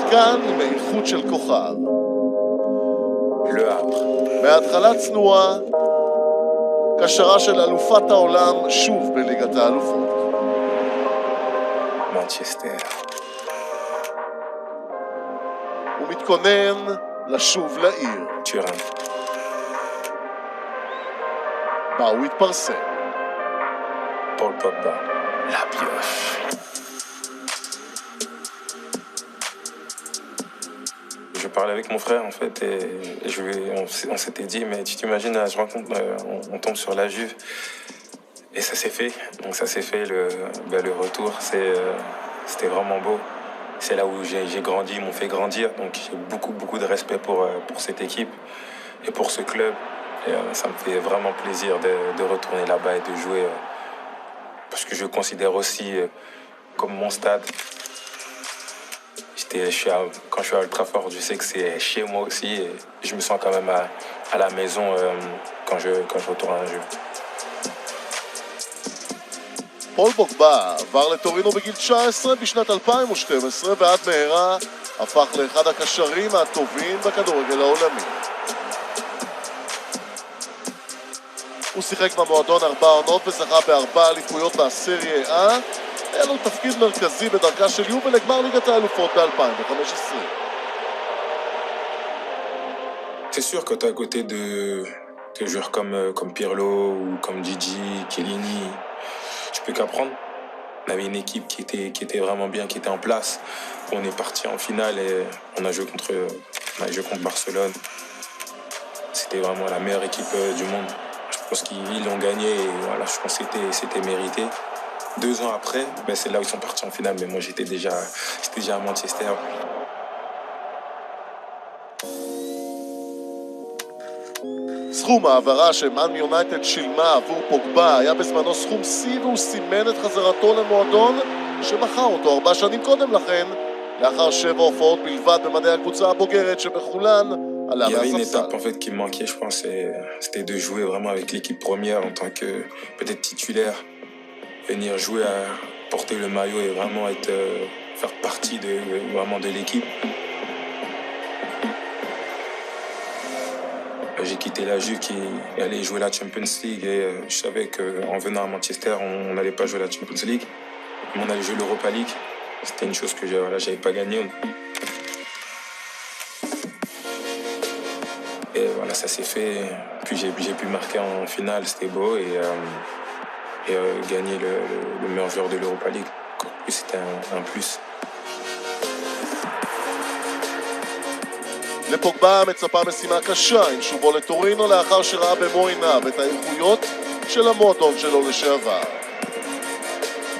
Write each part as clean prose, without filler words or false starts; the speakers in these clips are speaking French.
שחקן עם איכות של כוכב. Le Havre. בהתחלה צנועה, קשרה של אלופת העולם שוב בליגת האלופות. Manchester. הוא מתכונן לשוב לעיר, Turin. בה הוא התפרסם. Paul Pogba. La pioche. Je parlais avec mon frère en fait et on s'était dit mais tu t'imagines je rencontre on tombe sur la Juve et ça s'est fait, donc ça s'est fait le retour, c'était vraiment beau, c'est là où j'ai grandi, ils m'ont fait grandir, donc j'ai beaucoup de respect pour cette équipe et pour ce club et ça me fait vraiment plaisir de retourner là-bas et de jouer parce que je considère aussi comme mon stade. Quand je suis à Old Trafford, je sais que c'est chez moi aussi et je me sens quand même à la maison quand je retourne à un jeu. פול פוגבה עבר לטורינו בגיל 19 בשנת 2012 ועד מהרה הפך לאחד הקשרים הטובים בכדורגל העולמי. הוא שיחק במועדון 4 עונות וזכה ב4 אליפויות מהסריה A. היה לו תפקיד מרכזי בדרכה של יובל לגמר ליגת האלופות ב-2015. C'est sûr que tu es à côté de joueurs comme Pirlo ou comme Gigi, Chiellini, tu peux qu'apprendre. On avait une équipe qui était vraiment bien, qui était en place. On est parti en finale et on a joué contre Barcelone. C'était vraiment la meilleure équipe du monde. Je pense qu'ils l'ont gagné et voilà, je pense que c'était mérité. 2 ans après, ben c'est là où ils sont partis en finale, mais moi j'étais déjà à Manchester. סכום העברה שמאן יונייטד שילמה עבור פוגבה היה בזמנו סכום שיא והוא סימן את חזרתו למועדון שמכר אותו 4 שנים קודם לכן, לאחר 7 הופעות בלבד במדי הקבוצה הבוגרת שבכולן עלה Il y avait une מהספסל. étape en fait qui me manquait, je pense, c'était de jouer vraiment avec l'équipe première en tant que peut-être titulaire. Venir jouer à porter le maillot et vraiment faire partie vraiment de l'équipe. J'ai quitté la Juve qui allait jouer la Champions League et je savais qu'en venant à Manchester, on n'allait pas jouer la Champions League, mais on allait jouer l'Europa League. C'était une chose que j'avais pas gagnée. Et voilà, ça s'est fait. Puis j'ai pu marquer en finale, c'était beau et gagner le meilleur joueur de l'Europa League. C'était un plus. לפוגבה מצפה משימה קשה עם שובו לטורינו לאחר שראה במו עיניו את האיכויות של המועדון שלו לשעבר.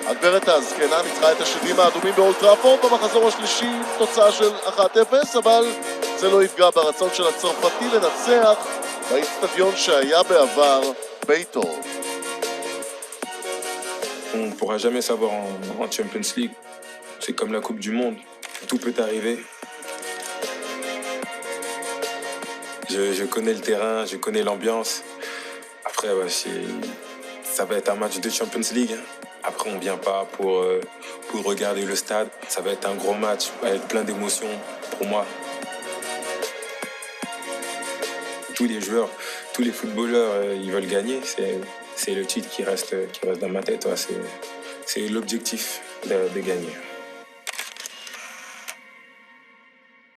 הגברת הזקנה ניצחה את השדים האדומים באולד טראפורד במחזור השלישי, תוצאה של 1-0, אבל זה לא יפגע ברצון של הצרפתי לנצח באצטדיון שהיה בעבר ביתו. On ne pourra jamais savoir en Champions League. C'est comme la Coupe du Monde. Tout peut arriver. Je connais le terrain, je connais l'ambiance. Après, ouais, ça va être un match de Champions League. Après, on ne vient pas pour regarder le stade. Ça va être un gros match avec plein d'émotions pour moi. Tous les joueurs, tous les footballeurs, ils veulent gagner. C'est le titre qui reste dans ma tête. Ouais, c'est l'objectif de gagner.